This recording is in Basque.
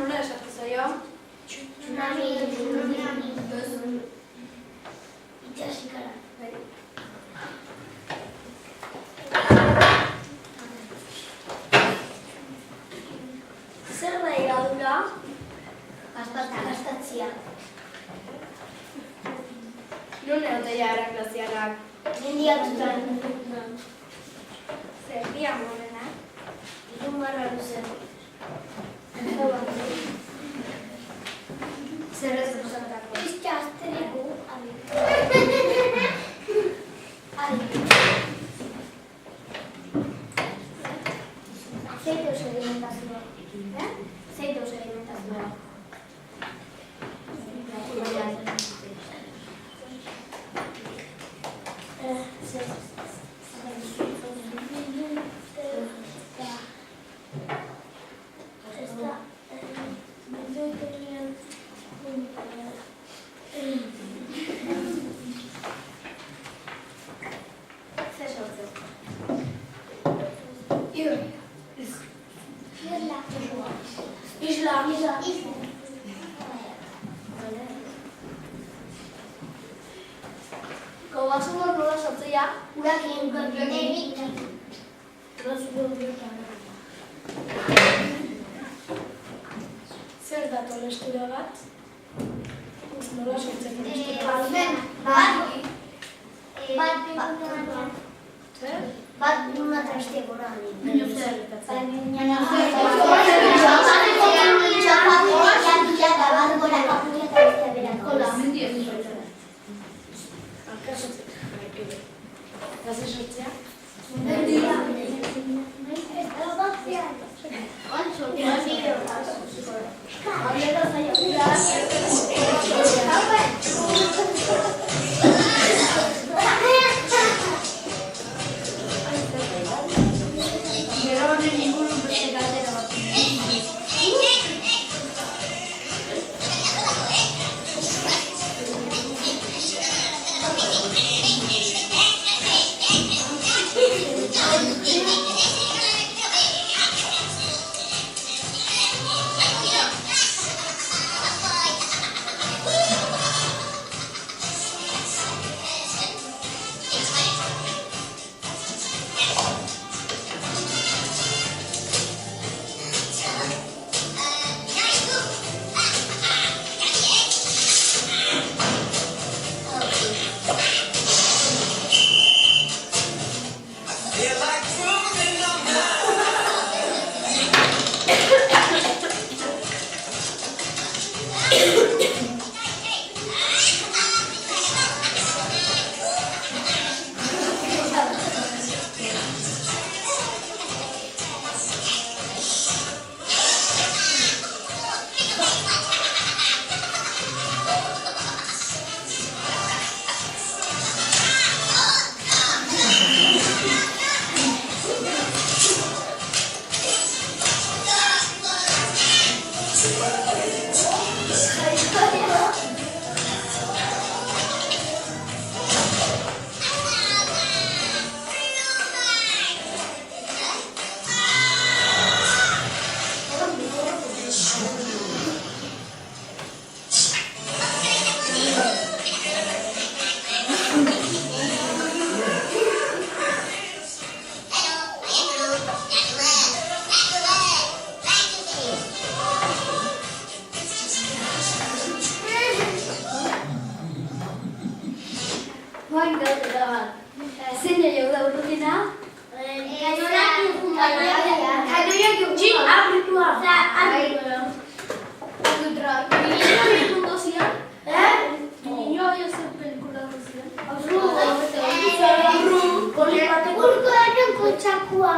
nola esatu zaio? Tsunami. Itxasikara. Zer da higadura? Gastatzia. Non egotea eraklazianak? Mendiatutan. Zer dia morenak? Ilun barra luzen. Zer ez duzatako? Pizka azteriko. Zeito sedimentazioa. Zeito sedimentazioa. Isla. Gobasumo nola sortzea? Urakin nerik. Zer da tolestura bat? Nola sortzen tolestura Bat una trastea gora. Zein jau da urrutena? Kanoiak utzi abritua. Urko daño kotxakua.